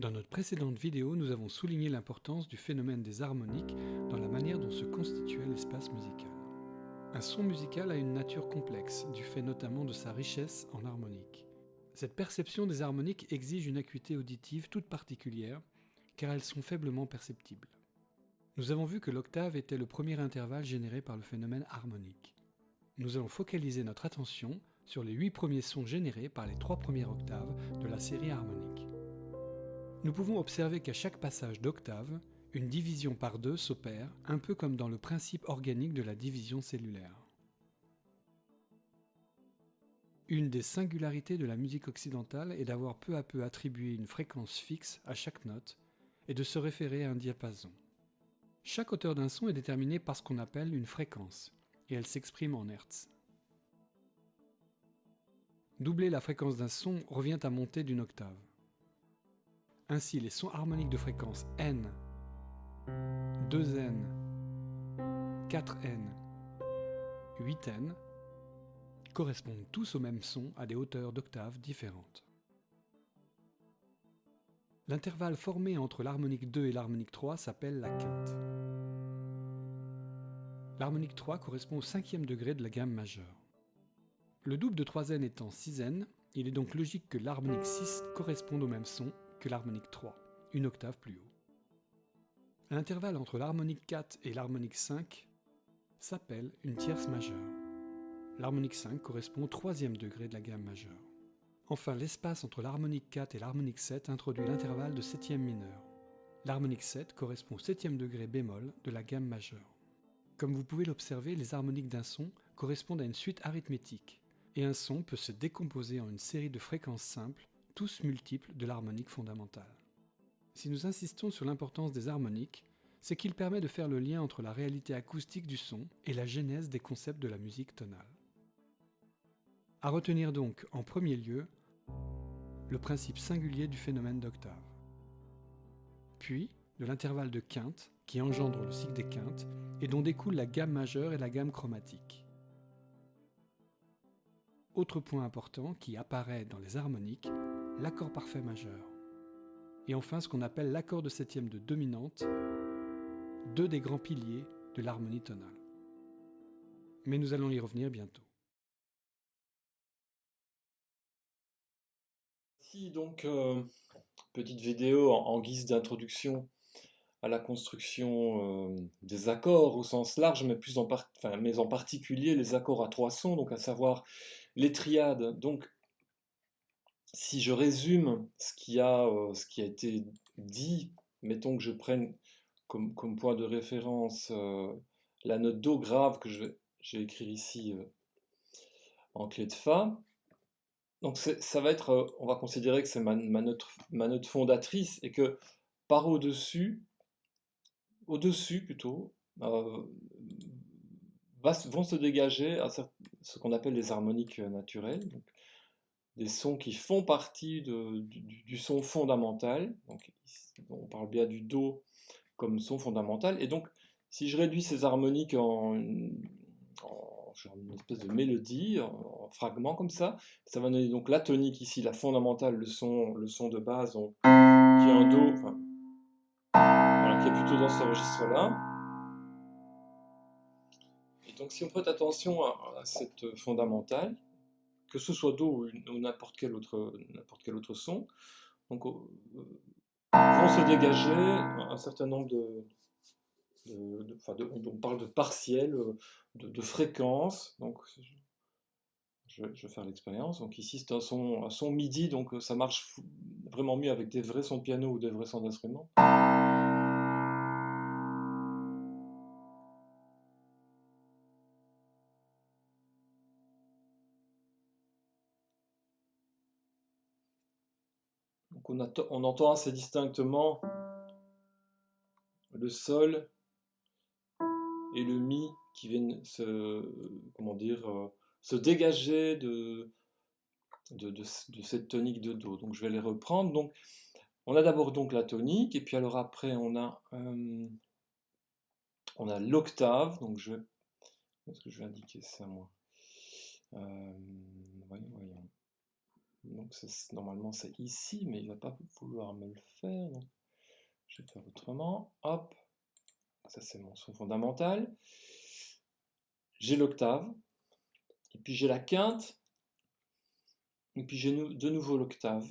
Dans notre précédente vidéo, nous avons souligné l'importance du phénomène des harmoniques dans la manière dont se constituait l'espace musical. Un son musical a une nature complexe, du fait notamment de sa richesse en harmoniques. Cette perception des harmoniques exige une acuité auditive toute particulière, car elles sont faiblement perceptibles. Nous avons vu que l'octave était le premier intervalle généré par le phénomène harmonique. Nous allons focaliser notre attention sur les 8 premiers sons générés par les 3 premières octaves de la série harmonique. Nous pouvons observer qu'à chaque passage d'octave, une division par 2 s'opère, un peu comme dans le principe organique de la division cellulaire. Une des singularités de la musique occidentale est d'avoir peu à peu attribué une fréquence fixe à chaque note et de se référer à un diapason. Chaque hauteur d'un son est déterminée par ce qu'on appelle une fréquence, et elle s'exprime en hertz. Doubler la fréquence d'un son revient à monter d'une octave. Ainsi, les sons harmoniques de fréquence N, 2N, 4N, 8N correspondent tous au même son à des hauteurs d'octaves différentes. L'intervalle formé entre l'harmonique 2 et l'harmonique 3 s'appelle la quinte. L'harmonique 3 correspond au 5e degré de la gamme majeure. Le double de 3N étant 6N, il est donc logique que l'harmonique 6 corresponde au même son que l'harmonique 3, une octave plus haut. L'intervalle entre l'harmonique 4 et l'harmonique 5 s'appelle une tierce majeure. L'harmonique 5 correspond au 3e degré de la gamme majeure. Enfin, l'espace entre l'harmonique 4 et l'harmonique 7 introduit l'intervalle de 7e mineur. L'harmonique 7 correspond au 7e degré bémol de la gamme majeure. Comme vous pouvez l'observer, les harmoniques d'un son correspondent à une suite arithmétique, et un son peut se décomposer en une série de fréquences simples, tous multiples de l'harmonique fondamentale. Si nous insistons sur l'importance des harmoniques, c'est qu'il permet de faire le lien entre la réalité acoustique du son et la genèse des concepts de la musique tonale. À retenir donc, en premier lieu, le principe singulier du phénomène d'octave. Puis, de l'intervalle de quinte, qui engendre le cycle des quintes, et dont découle la gamme majeure et la gamme chromatique. Autre point important qui apparaît dans les harmoniques, l'accord parfait majeur. Et enfin ce qu'on appelle l'accord de septième de dominante, deux des grands piliers de l'harmonie tonale. Mais nous allons y revenir bientôt. Ici donc petite vidéo en guise d'introduction à la construction des accords au sens large, mais en particulier les accords à 3 sons, donc à savoir les triades. Donc si je résume ce qui a été dit, mettons que je prenne comme point de référence la note Do grave que j'ai écrit ici en clé de Fa. Donc ça va être, on va considérer que c'est ma note fondatrice et que par au-dessus plutôt, vont se dégager ce qu'on appelle les harmoniques naturelles, donc des sons qui font partie du son fondamental. Donc on parle bien du Do comme son fondamental. Et donc si je réduis ces harmoniques genre une espèce de mélodie, en fragments comme ça va donner donc la tonique ici, la fondamentale, le son de base, donc, qui est un Do, enfin, voilà, qui est plutôt dans ce registre-là. Et donc si on prête attention à cette fondamentale, que ce soit Do ou n'importe quel autre son, donc vont se dégager un certain nombre on parle de partiels, de fréquences. Donc je vais faire l'expérience. Donc ici c'est un son MIDI, donc ça marche vraiment mieux avec des vrais sons de piano ou des vrais sons d'instrument. Donc on entend assez distinctement le Sol et le Mi qui viennent se dégager de cette tonique de Do. Donc je vais les reprendre. Donc on a d'abord donc la tonique, et puis alors après on a l'octave. Donc est-ce que je vais indiquer ça moi? Voyons. Donc normalement c'est ici, mais il ne va pas vouloir me le faire. Donc je vais faire autrement. Hop, ça c'est mon son fondamental. J'ai l'octave, et puis j'ai la quinte, et puis j'ai de nouveau l'octave.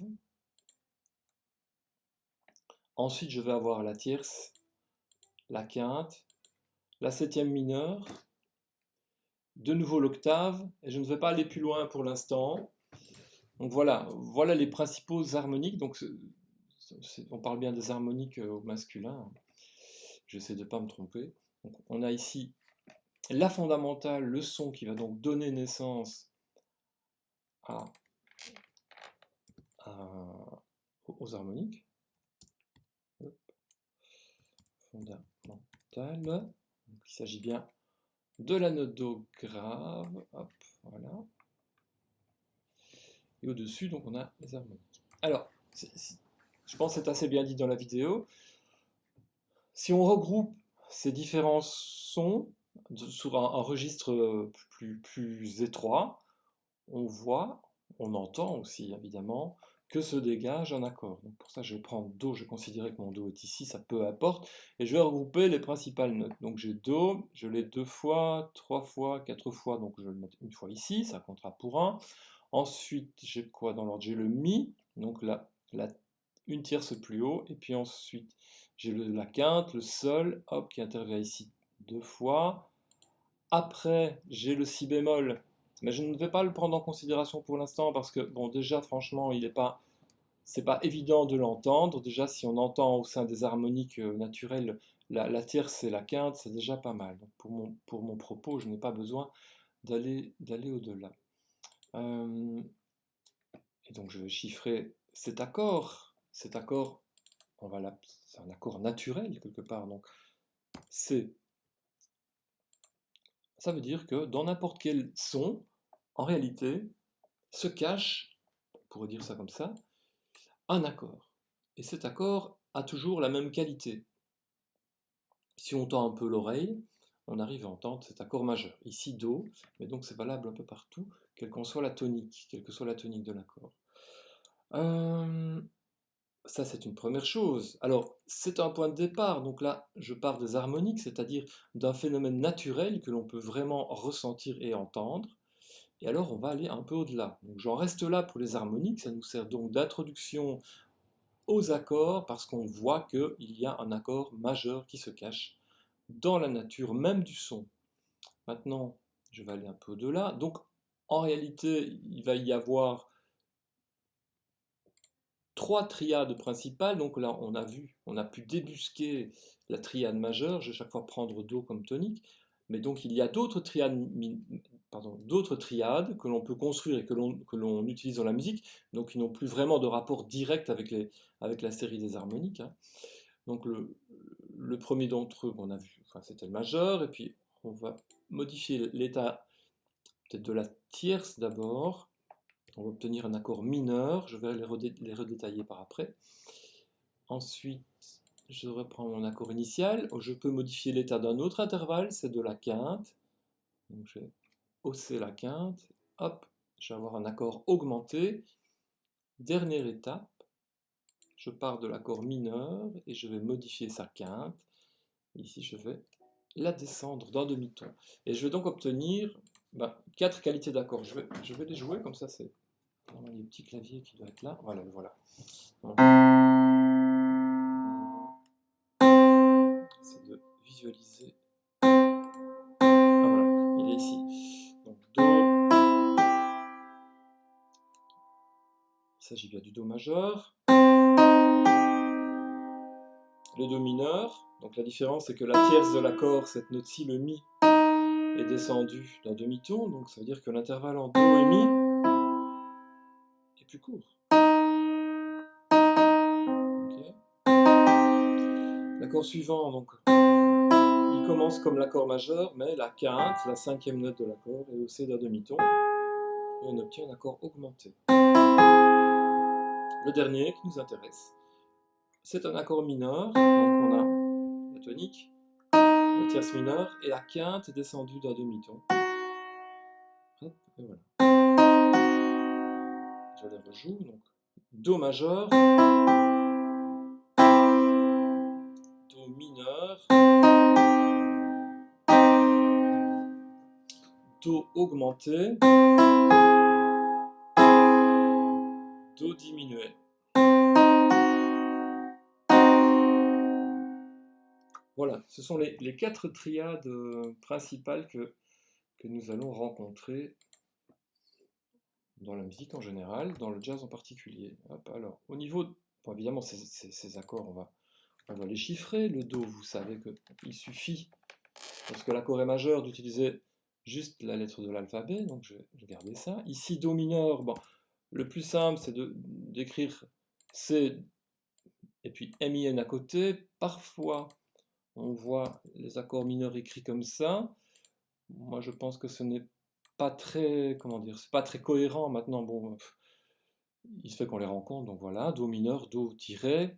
Ensuite je vais avoir la tierce, la quinte, la septième mineure, de nouveau l'octave, et je ne vais pas aller plus loin pour l'instant. Donc voilà les principaux harmoniques. Donc on parle bien des harmoniques au masculin. J'essaie de ne pas me tromper. Donc on a ici la fondamentale, le son qui va donc donner naissance aux harmoniques. Hop. Fondamentale. Donc il s'agit bien de la note Do grave. Hop, voilà. Et au-dessus, donc on a les harmoniques. Alors, je pense que c'est assez bien dit dans la vidéo. Si on regroupe ces différents sons sur un registre plus étroit, on voit, on entend aussi évidemment, que se dégage un accord. Donc pour ça, je vais prendre Do, je vais considérer que mon Do est ici, ça peu importe, et je vais regrouper les principales notes. Donc j'ai Do, je l'ai 2 fois, 3 fois, 4 fois, donc je vais le mettre une fois ici, ça comptera pour 1. Ensuite, j'ai quoi dans l'ordre? J'ai le Mi, donc une tierce plus haut, et puis ensuite j'ai la quinte, le Sol, hop, qui intervient ici 2 fois. Après, j'ai le Si bémol, mais je ne vais pas le prendre en considération pour l'instant parce que, bon, déjà, franchement, c'est pas évident de l'entendre. Déjà, si on entend au sein des harmoniques naturelles la tierce et la quinte, c'est déjà pas mal. Donc, pour mon propos, je n'ai pas besoin d'aller au-delà. Et donc, je vais chiffrer cet accord. Cet accord, c'est un accord naturel quelque part. Donc, c'est ça veut dire que dans n'importe quel son, en réalité, se cache, on pourrait dire ça comme ça, un accord. Et cet accord a toujours la même qualité. Si on tend un peu l'oreille, on arrive à entendre cet accord majeur. Ici Do, mais donc c'est valable un peu partout, quelle que soit la tonique de l'accord. Ça c'est une première chose. Alors c'est un point de départ, donc là je pars des harmoniques, c'est-à-dire d'un phénomène naturel que l'on peut vraiment ressentir et entendre. Et alors on va aller un peu au-delà. Donc j'en reste là pour les harmoniques, ça nous sert donc d'introduction aux accords parce qu'on voit qu'il y a un accord majeur qui se cache dans la nature même du son. Maintenant, je vais aller un peu au-delà. Donc en réalité, il va y avoir 3 triades principales. Donc là, on a pu débusquer la triade majeure. Je vais chaque fois prendre Do comme tonique. Mais donc il y a d'autres triades que l'on peut construire et que l'on utilise dans la musique, donc qui n'ont plus vraiment de rapport direct avec la série des harmoniques. Hein. Donc le premier d'entre eux qu'on a vu, enfin, c'était le majeur, et puis on va modifier l'état peut-être de la tierce d'abord. On va obtenir un accord mineur, je vais les redétailler par après. Ensuite, je reprends mon accord initial, je peux modifier l'état d'un autre intervalle, c'est de la quinte. Donc je vais hausser la quinte, hop, je vais avoir un accord augmenté. Dernière étape, je pars de l'accord mineur et je vais modifier sa quinte. Ici, je vais la descendre d'un demi-ton. Et je vais donc obtenir 4 qualités d'accords. Je vais les jouer comme ça, c'est les petits claviers qui doivent être là. Voilà, voilà. C'est de visualiser. Ah voilà, il est ici. Donc Do. Il s'agit bien du Do majeur. Le Do mineur. Donc la différence, c'est que la tierce de l'accord, cette note-ci, le Mi, est descendue d'un demi-ton. Donc ça veut dire que l'intervalle en Do et Mi est plus court. Okay. L'accord suivant, donc, il commence comme l'accord majeur, mais la quinte, la 5e note de l'accord, est haussée d'un demi-ton. Et on obtient un accord augmenté. Le dernier qui nous intéresse, c'est un accord mineur. Donc on a la tonique, la tierce mineure, et la quinte est descendue d'un demi-ton. Hop, et voilà. je les rejoue. Donc, Do majeur, Do mineur, Do augmenté, Do diminué. Voilà, ce sont les 4 triades principales que nous allons rencontrer dans la musique en général, dans le jazz en particulier. Hop, alors, au niveau, bon, évidemment, ces accords, on va les chiffrer. Le Do, vous savez qu'il suffit, parce que l'accord est majeur, d'utiliser juste la lettre de l'alphabet, donc je vais garder ça. Ici, Do mineur, bon, le plus simple, c'est d'écrire C et puis MIN à côté. Parfois, on voit les accords mineurs écrits comme ça. Moi, je pense que ce n'est pas très, comment dire, c'est pas très cohérent maintenant. Bon, il se fait qu'on les rencontre, donc voilà, Do mineur, Do tiré.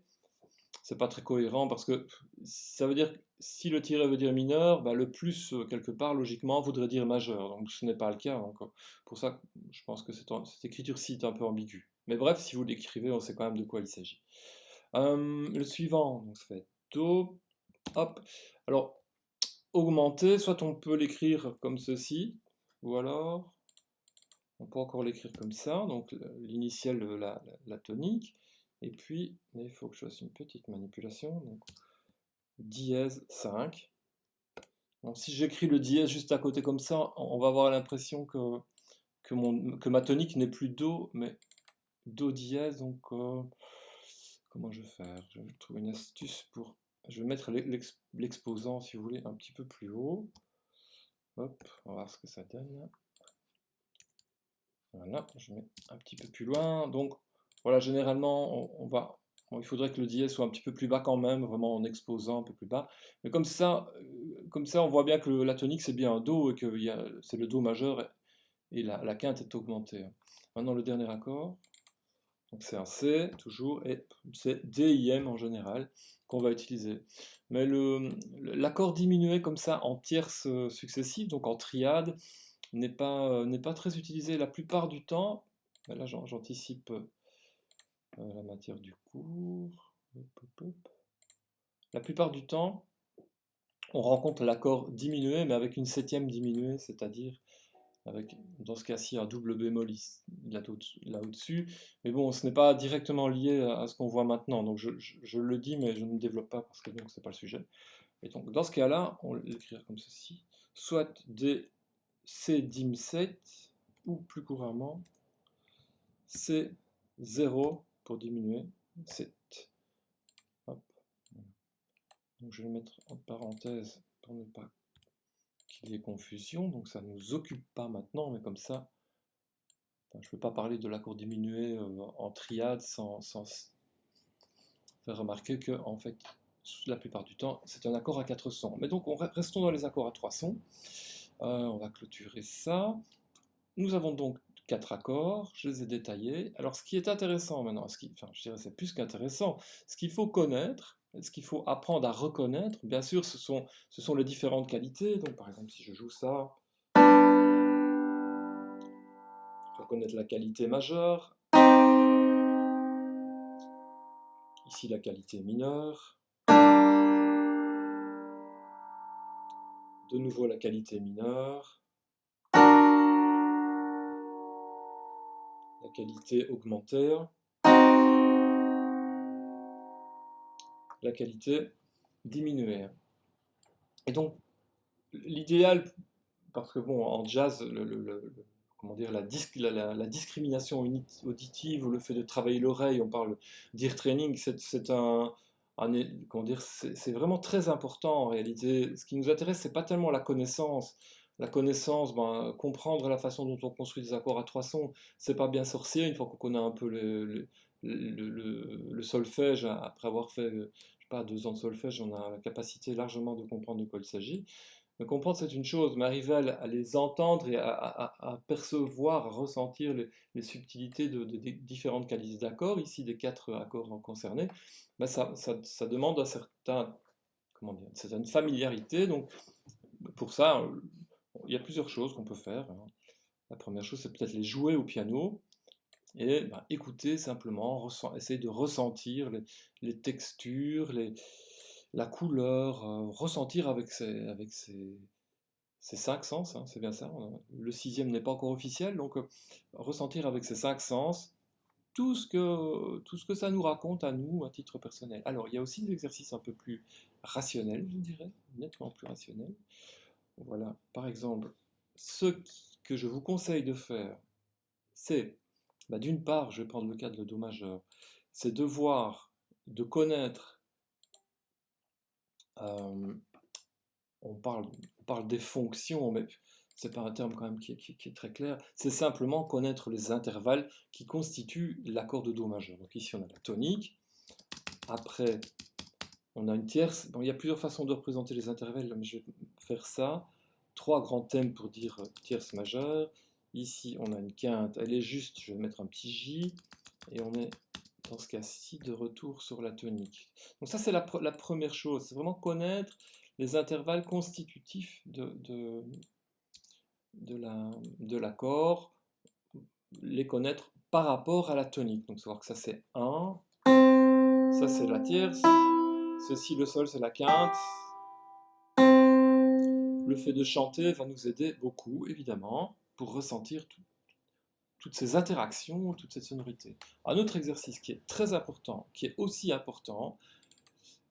C'est pas très cohérent parce que ça veut dire, si le tiré veut dire mineur, bah, le plus, quelque part, logiquement, voudrait dire majeur. Donc ce n'est pas le cas. Donc, pour ça, je pense que cette écriture-ci est un peu ambiguë. Mais bref, si vous l'écrivez, on sait quand même de quoi il s'agit. Le suivant, donc ça fait Do. Hop. Alors, augmenter, soit on peut l'écrire comme ceci, ou alors on peut encore l'écrire comme ça, donc l'initiale de la tonique, et puis il faut que je fasse une petite manipulation, donc dièse 5. Donc si j'écris le dièse juste à côté comme ça, on va avoir l'impression que ma tonique n'est plus Do, mais Do dièse, donc comment je vais faire? Je vais trouver une astuce pour... Je vais mettre l'exposant, si vous voulez, un petit peu plus haut. Hop, on va voir ce que ça donne. Voilà, je mets un petit peu plus loin. Donc, voilà, généralement, bon, il faudrait que le dièse soit un petit peu plus bas quand même, vraiment en exposant un peu plus bas. Mais comme ça, on voit bien que la tonique, c'est bien un Do et que c'est le Do majeur et la quinte est augmentée. Maintenant, le dernier accord. Donc, c'est un C, toujours, et c'est D-I-M en général qu'on va utiliser. Mais l'accord diminué comme ça en tierces successives, donc en triade, n'est pas très utilisé la plupart du temps. Là, j'anticipe la matière du cours. Hop, hop, hop. La plupart du temps, on rencontre l'accord diminué, mais avec une septième diminuée, c'est-à-dire avec, dans ce cas-ci, un double bémol là au-dessus. Mais bon, ce n'est pas directement lié à ce qu'on voit maintenant. Donc je le dis, mais je ne développe pas parce que donc c'est pas le sujet. Et donc dans ce cas-là, on l'écrira comme ceci. Soit des C dim 7, ou plus couramment, C0 pour diminuer, 7. Hop. Donc je vais le mettre en parenthèse pour ne pas qu'il y ait confusion. Donc ça ne nous occupe pas maintenant, mais comme ça, je ne peux pas parler de l'accord diminué en triade sans faire remarquer que, en fait, la plupart du temps, c'est un accord à 4 sons. Mais donc, restons dans les accords à 3 sons. On va clôturer ça. Nous avons donc 4 accords, je les ai détaillés. Alors, ce qui est intéressant maintenant, enfin, je dirais c'est plus qu'intéressant, ce qu'il faut connaître, ce qu'il faut apprendre à reconnaître, bien sûr, ce sont les différentes qualités. Donc, par exemple, si je joue ça, reconnaître la qualité majeure, ici la qualité mineure, de nouveau la qualité mineure, la qualité augmentée, la qualité diminuée. Et donc, l'idéal, parce que bon, en jazz, comment dire, la discrimination auditive ou le fait de travailler l'oreille, on parle d'ear training, c'est comment dire, c'est vraiment très important en réalité. Ce qui nous intéresse, c'est pas tellement la connaissance. La connaissance, ben, comprendre la façon dont on construit des accords à 3 sons, c'est pas bien sorcier une fois qu'on connaît un peu le solfège, après avoir fait, je sais pas, 2 ans de solfège, on a la capacité largement de comprendre de quoi il s'agit. Mais comprendre, c'est une chose, mais arriver à les entendre et à percevoir, à ressentir les subtilités des différentes qualités d'accords, ici des 4 accords concernés, ben ça demande un certain, comment dire, une certaine familiarité. Donc, pour ça, il y a plusieurs choses qu'on peut faire. La première chose, c'est peut-être les jouer au piano. et ben, écoutez simplement, essayez de ressentir les textures, la couleur, ressentir avec ces 5 sens, hein, c'est bien ça. Le sixième n'est pas encore officiel, donc ressentir avec ces 5 sens tout ce que ça nous raconte à nous, à titre personnel. Alors, il y a aussi des exercices un peu plus rationnels, je dirais, nettement plus rationnels. Voilà, par exemple, que je vous conseille de faire, c'est, bah, d'une part, je vais prendre le cas de le do majeur, c'est de voir, de connaître, euh, on parle des fonctions, mais c'est pas un terme quand même qui est très clair, c'est simplement connaître les intervalles qui constituent l'accord de do majeur. Donc ici, on a la tonique, après, on a une tierce. Bon, il y a plusieurs façons de représenter les intervalles, mais je vais faire ça. 3 grands thèmes pour dire tierce majeure. Ici, on a une quinte, elle est juste, je vais mettre un petit J, et on est dans ce cas-ci de retour sur la tonique. Donc ça, c'est la première chose, c'est vraiment connaître les intervalles constitutifs de l'accord, les connaître par rapport à la tonique. Donc savoir que ça c'est 1, ça c'est la tierce, ceci le sol c'est la quinte. Le fait de chanter va nous aider beaucoup, évidemment, pour ressentir toutes ces interactions, toute cette sonorité. Un autre exercice qui est très important, qui est aussi important,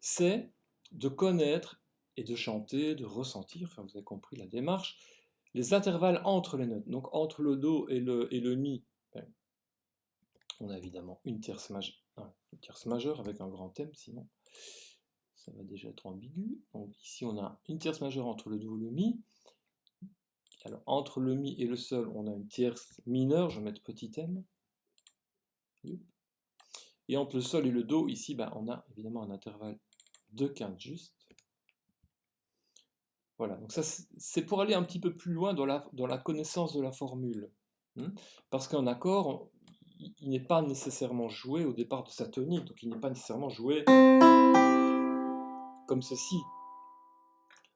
c'est de connaître et de chanter, de ressentir, enfin vous avez compris la démarche, les intervalles entre les notes. Donc entre le do et le mi, ben, on a évidemment une tierce majeure avec un grand thème, sinon ça va déjà être ambigu. Donc ici on a une tierce majeure entre le do et le mi. Alors entre le mi et le sol, on a une tierce mineure, je vais mettre petit m. Et entre le sol et le do, ici, ben, on a évidemment un intervalle de quinte juste. Voilà, donc ça c'est pour aller un petit peu plus loin dans la connaissance de la formule. Parce qu'un accord, il n'est pas nécessairement joué au départ de sa tonique, donc il n'est pas nécessairement joué comme ceci.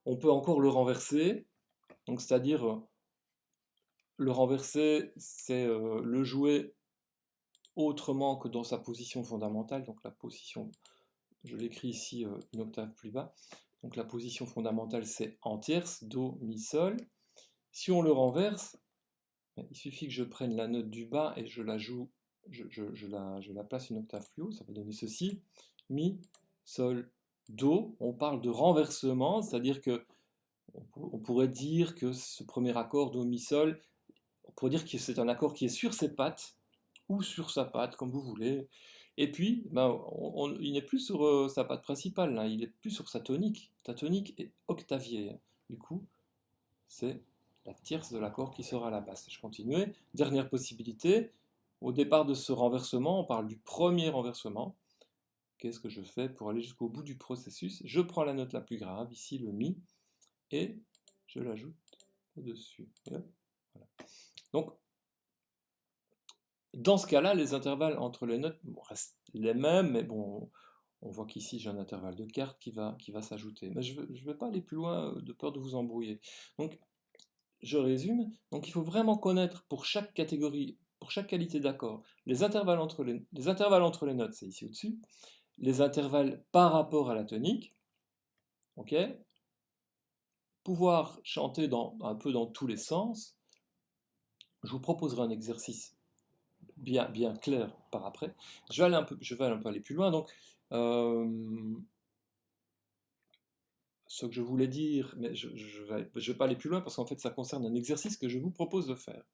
On peut encore le renverser, donc c'est-à-dire le renverser, c'est le jouer autrement que dans sa position fondamentale, donc la position, je l'écris ici une octave plus bas, donc la position fondamentale c'est en tierce, do, mi, sol. Si on le renverse, il suffit que je prenne la note du bas et je la joue, je la place une octave plus haut, ça va donner ceci, mi, sol, do. On parle de renversement, c'est-à-dire que on pourrait dire que ce premier accord, do, mi, sol, on pourrait dire que c'est un accord qui est sur ses pattes, ou sur sa patte, comme vous voulez. Et puis, ben, il n'est plus sur sa patte principale, là, il est plus sur sa tonique. Ta tonique est octavière. Du coup, c'est la tierce de l'accord qui sera à la basse. Je continue. Dernière possibilité. Au départ de ce renversement, on parle du premier renversement. Qu'est-ce que je fais pour aller jusqu'au bout du processus? Je prends la note la plus grave, ici le mi, et je l'ajoute au-dessus. Voilà. Donc, dans ce cas-là, les intervalles entre les notes restent les mêmes, mais bon, on voit qu'ici j'ai un intervalle de quarte qui va s'ajouter. Mais je ne vais pas aller plus loin de peur de vous embrouiller. Donc, je résume. Donc, il faut vraiment connaître pour chaque catégorie, pour chaque qualité d'accord, les intervalles entre les notes, c'est ici au-dessus, les intervalles par rapport à la tonique, ok? Pouvoir chanter un peu dans tous les sens. Je vous proposerai un exercice bien clair par après. Je vais un peu aller plus loin. Donc, ce que je voulais dire, mais je vais pas aller plus loin parce qu'en fait, ça concerne un exercice que je vous propose de faire.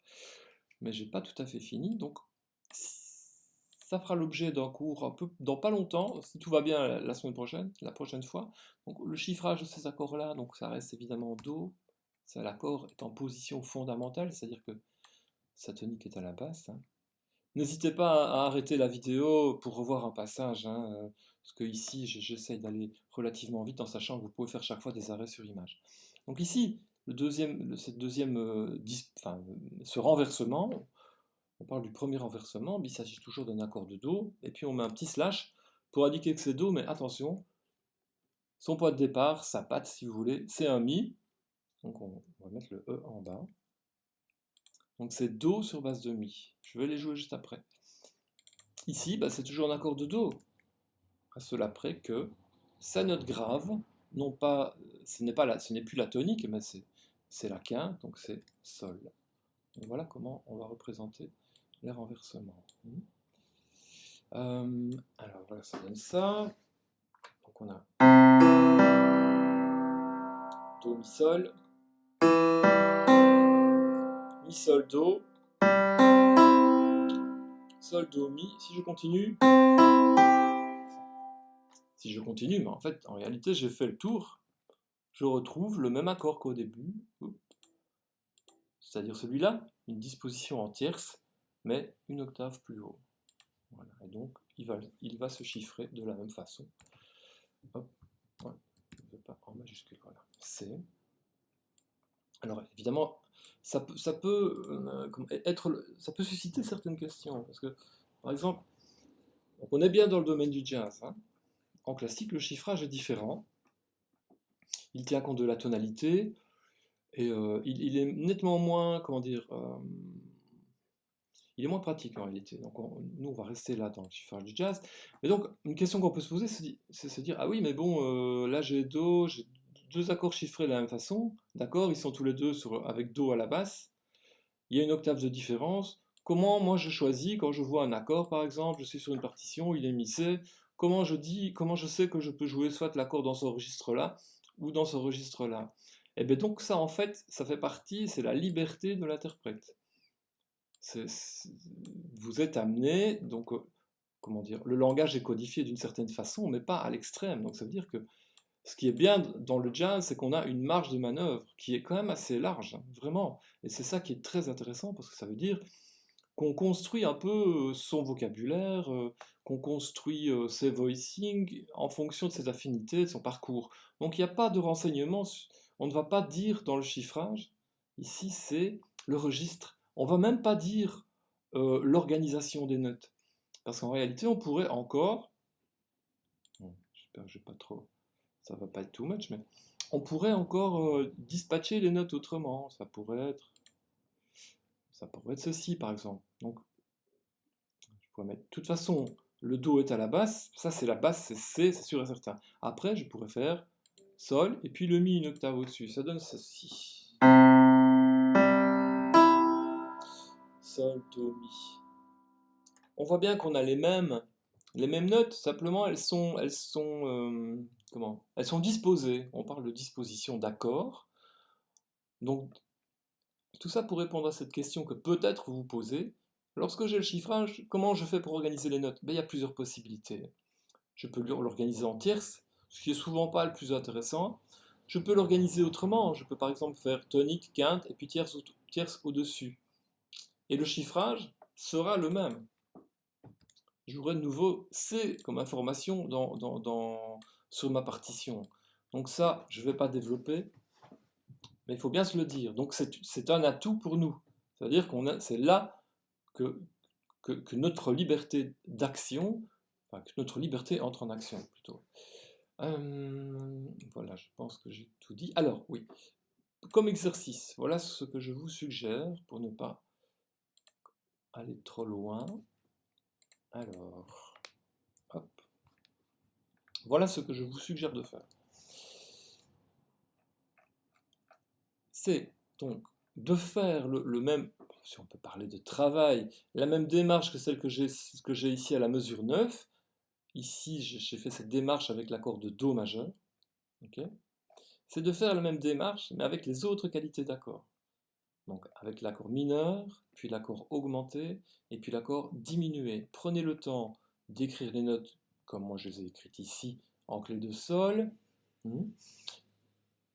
Mais j'ai pas tout à fait fini, donc ça fera l'objet d'un cours un peu dans pas longtemps, si tout va bien la semaine prochaine, la prochaine fois. Donc le chiffrage de ces accords-là, donc ça reste évidemment do. Ça, l'accord est en position fondamentale, c'est-à-dire que sa tonique est à la basse. N'hésitez pas à arrêter la vidéo pour revoir un passage, parce que ici j'essaye d'aller relativement vite en sachant que vous pouvez faire chaque fois des arrêts sur image. Donc ici, ce renversement, on parle du premier renversement, mais il s'agit toujours d'un accord de do, et puis on met un petit slash pour indiquer que c'est do, mais attention, son point de départ, sa patte si vous voulez, c'est un mi, donc on va mettre le E en bas. Donc c'est do sur base de mi. Je vais les jouer juste après. Ici, bah, c'est toujours un accord de Do, à cela près que sa note grave, non pas, ce n'est plus la tonique, mais c'est la quinte, donc c'est Sol. Et voilà comment on va représenter les renversements. Alors voilà, ça donne ça. Donc on a Do, Mi, Sol, Mi, Sol, Do, Sol, Do, Mi. Si je continue, mais en fait, en réalité, j'ai fait le tour. Je retrouve le même accord qu'au début, c'est-à-dire celui-là, une disposition en tierce, mais une octave plus haut. Voilà. Et donc, il va se chiffrer de la même façon. Hop, ouais, pas en majuscule, voilà. C. Alors, évidemment, ça peut susciter certaines questions, parce que, par exemple, on est bien dans le domaine du jazz. Hein. En classique, le chiffrage est différent. Il tient compte de la tonalité, et il est nettement moins, comment dire, il est moins pratique en réalité. Donc nous, on va rester là dans le chiffrage du jazz. Mais donc, une question qu'on peut se poser, c'est se dire, ah oui, mais bon, là j'ai Do, j'ai deux accords chiffrés de la même façon, d'accord, ils sont tous les deux avec Do à la basse, il y a une octave de différence. Comment moi je choisis quand je vois un accord, par exemple, je suis sur une partition, il est missé, comment je sais que je peux jouer soit l'accord dans ce registre-là ou dans ce registre-là? Et bien donc ça, en fait, ça fait partie, c'est la liberté de l'interprète. Vous êtes amené, donc, comment dire, le langage est codifié d'une certaine façon, mais pas à l'extrême. Donc ça veut dire que ce qui est bien dans le jazz, c'est qu'on a une marge de manœuvre qui est quand même assez large, hein, vraiment. Et c'est ça qui est très intéressant, parce que ça veut dire qu'on construit un peu son vocabulaire, qu'on construit ses voicings en fonction de ses affinités, de son parcours. Donc il n'y a pas de renseignements, on ne va pas dire dans le chiffrage, ici c'est le registre. On va même pas dire l'organisation des notes. Parce qu'en réalité, on pourrait encore, j'espère que je vais pas trop, ça va pas être too much, mais on pourrait encore dispatcher les notes autrement. Ça pourrait être ceci par exemple. Donc je pourrais mettre, de toute façon, le Do est à la basse, ça c'est la basse, c'est C, c'est sûr et certain. Après, je pourrais faire Sol, et puis le Mi une octave au-dessus, ça donne ceci. Sol, Do, Mi. On voit bien qu'on a les mêmes notes, simplement comment? Elles sont disposées. On parle de disposition d'accords. Donc, tout ça pour répondre à cette question que peut-être vous vous posez. Lorsque j'ai le chiffrage, comment je fais pour organiser les notes? Ben, il y a plusieurs possibilités. Je peux l'organiser en tierces, ce qui est souvent pas le plus intéressant. Je peux l'organiser autrement. Je peux par exemple faire tonique, quinte et puis tierce au-dessus. Et le chiffrage sera le même. J'aurai de nouveau C comme information sur ma partition. Donc ça, je ne vais pas développer, mais il faut bien se le dire. Donc c'est un atout pour nous. C'est-à-dire c'est là que notre liberté d'action, enfin, que notre liberté entre en action plutôt. Voilà, je pense que j'ai tout dit. Alors, oui, comme exercice, voilà ce que je vous suggère pour ne pas aller trop loin. Alors, hop. Voilà ce que je vous suggère de faire. C'est donc de faire le même, si on peut parler de travail, la même démarche que celle que j'ai ici à la mesure 9. Ici, j'ai fait cette démarche avec l'accord de Do majeur. Okay, c'est de faire la même démarche, mais avec les autres qualités d'accords. Donc avec l'accord mineur, puis l'accord augmenté, et puis l'accord diminué. Prenez le temps d'écrire les notes comme moi je les ai écrites ici, en clé de sol.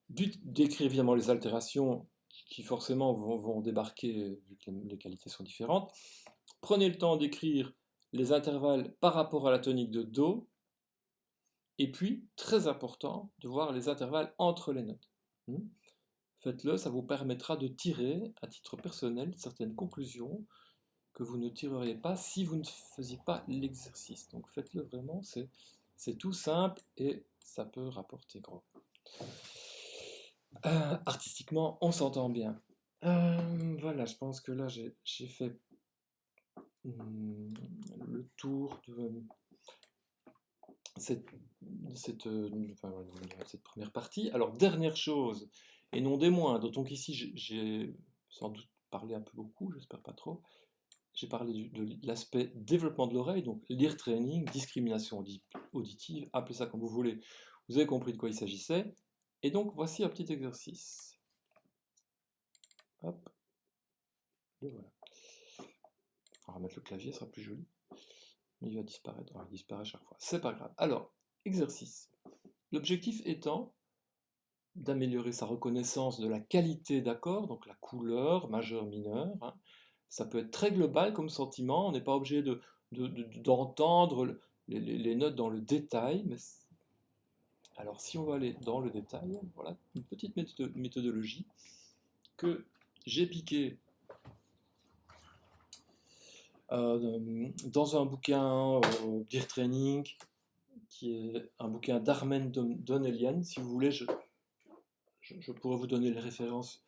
D'écrire évidemment les altérations qui forcément vont débarquer vu que les qualités sont différentes. Prenez le temps d'écrire les intervalles par rapport à la tonique de Do. Et puis, très important, de voir les intervalles entre les notes. Faites-le, ça vous permettra de tirer, à titre personnel, certaines conclusions que vous ne tireriez pas si vous ne faisiez pas l'exercice. Donc faites-le vraiment, c'est tout simple et ça peut rapporter gros. Artistiquement, on s'entend bien. Voilà, je pense que là, j'ai fait le tour de cette première partie. Alors, dernière chose, et non des moindres, donc ici j'ai sans doute parlé un peu beaucoup, j'espère pas trop. J'ai parlé de l'aspect développement de l'oreille, donc l'ear training, discrimination auditive, appelez ça comme vous voulez. Vous avez compris de quoi il s'agissait. Et donc, voici un petit exercice. Hop, le voilà. On va remettre le clavier, ce sera plus joli. Mais il va disparaître, il disparaît chaque fois. C'est pas grave. Alors, exercice. L'objectif étant d'améliorer sa reconnaissance de la qualité d'accord, donc la couleur, majeur, mineur. Hein. Ça peut être très global comme sentiment, on n'est pas obligé d'entendre les notes dans le détail. Mais alors si on va aller dans le détail, voilà une petite méthodologie que j'ai piquée dans un bouquin d'ear training, qui est un bouquin d'Armen Donnellian. Si vous voulez, je pourrais vous donner les références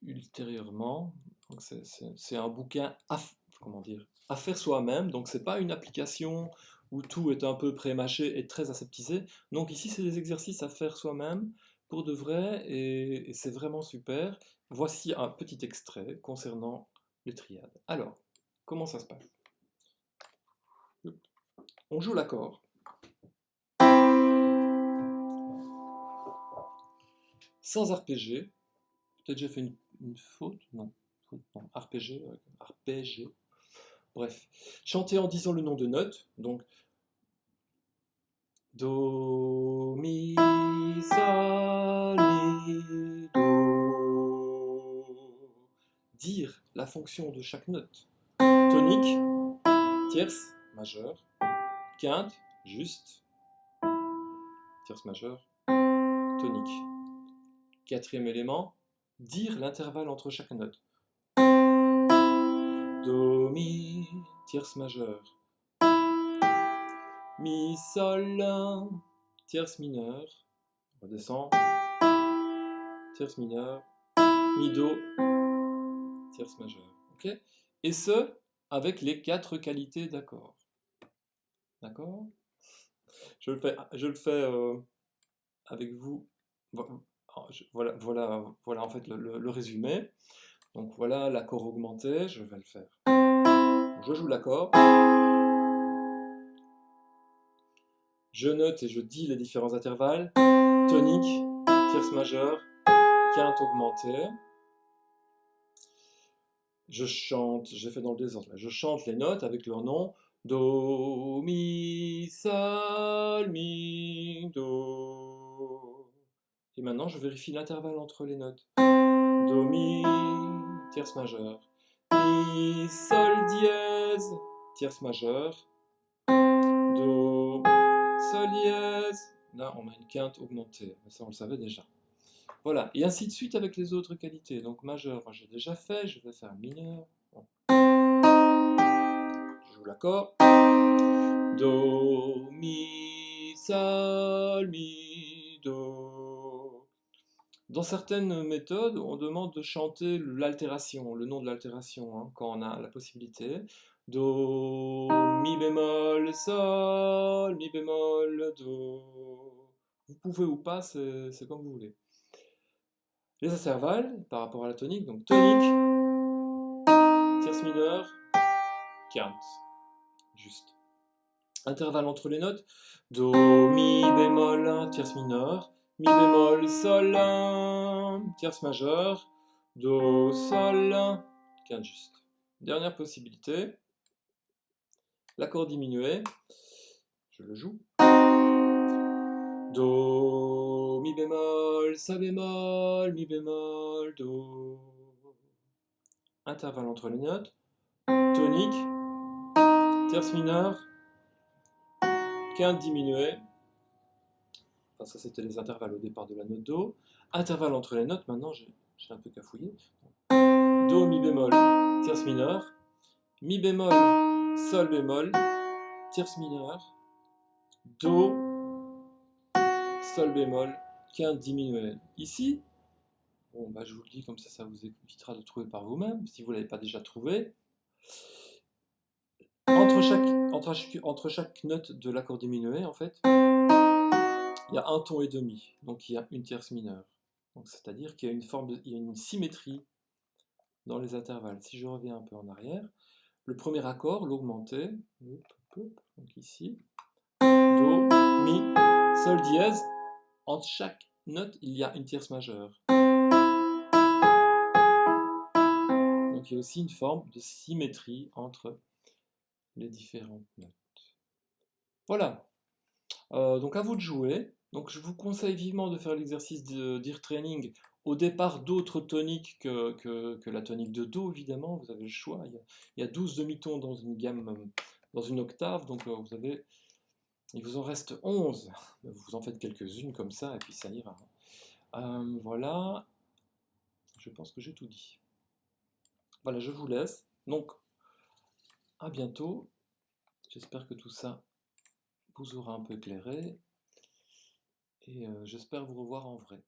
ultérieurement. C'est un bouquin comment dire, à faire soi-même, donc c'est pas une application où tout est un peu pré-mâché et très aseptisé. Donc ici, c'est des exercices à faire soi-même pour de vrai et c'est vraiment super. Voici un petit extrait concernant les triades. Alors, comment ça se passe? On joue l'accord. Sans arpéger. Peut-être j'ai fait une faute? Non. Non. Arpéger. Arpéger. Bref. Chanter en disant le nom de notes. Donc, Do, mi, sol, mi, do. Dire la fonction de chaque note. Tonique, tierce, majeure, quinte, juste, tierce majeure, tonique. Quatrième élément, dire l'intervalle entre chaque note. Do, mi, tierce majeure. Mi, sol, tierce mineure. On redescend. Tierce mineure. Mi, do, tierce majeure. Okay, et ce, avec les 4 qualités d'accord. D'accord? Je le fais avec vous. Voilà en fait le résumé. Donc voilà l'accord augmenté, je vais le faire. Je joue l'accord. Je note et je dis les différents intervalles. Tonique, tierce majeure, quinte augmentée. Je chante, j'ai fait dans le désordre là. Je chante les notes avec leur nom. Do, mi, sol, mi, do. Et maintenant, je vérifie l'intervalle entre les notes. Do, mi, tierce majeure. Mi, sol, dièse, tierce majeure. Do, sol, dièse. Là, on a une quinte augmentée. Ça, on le savait déjà. Voilà, et ainsi de suite avec les autres qualités. Donc majeur, j'ai déjà fait, je vais faire mineur. Bon. Je joue l'accord. Do, mi, sol, mi, do. Dans certaines méthodes, on demande de chanter l'altération, le nom de l'altération, hein, quand on a la possibilité. Do, mi bémol, sol, mi bémol, do. Vous pouvez ou pas, c'est comme vous voulez. Les intervalles par rapport à la tonique, donc tonique, tierce mineure, quinte, juste. Intervalle entre les notes, do, mi bémol 1, tierce mineure, mi bémol sol 1, tierce majeure, do, sol 1, quinte juste. Dernière possibilité, l'accord diminué, je le joue. Do, mi bémol, sa bémol, mi bémol, do. Intervalle entre les notes, tonique, tierce mineure, quinte diminuée. Enfin, ça c'était les intervalles au départ de la note Do. Intervalle entre les notes, maintenant j'ai un peu cafouillé. Do, mi bémol, tierce mineure, mi bémol, sol bémol, tierce mineure, Do, sol bémol, quinte diminuée. Ici, bon, bah, je vous le dis comme ça vous évitera de trouver par vous-même, si vous ne l'avez pas déjà trouvé. entre chaque note de l'accord diminué, en fait, il y a un ton et demi, donc il y a une tierce mineure. Donc c'est-à-dire qu'il y a il y a une symétrie dans les intervalles. Si je reviens un peu en arrière, le premier accord, l'augmenté, donc ici, Do, Mi, Sol dièse, entre chaque note, il y a une tierce majeure. Donc il y a aussi une forme de symétrie entre les différentes notes. Voilà. Donc à vous de jouer. Donc je vous conseille vivement de faire l'exercice d'ear training au départ d'autres toniques que la tonique de Do, évidemment. Vous avez le choix. Il y a 12 demi-tons dans une gamme, dans une octave. Donc il vous en reste 11. Vous en faites quelques-unes comme ça et puis ça ira. Voilà. Je pense que j'ai tout dit. Voilà, je vous laisse. Donc à bientôt. J'espère que tout ça vous aura un peu éclairé. Et j'espère vous revoir en vrai.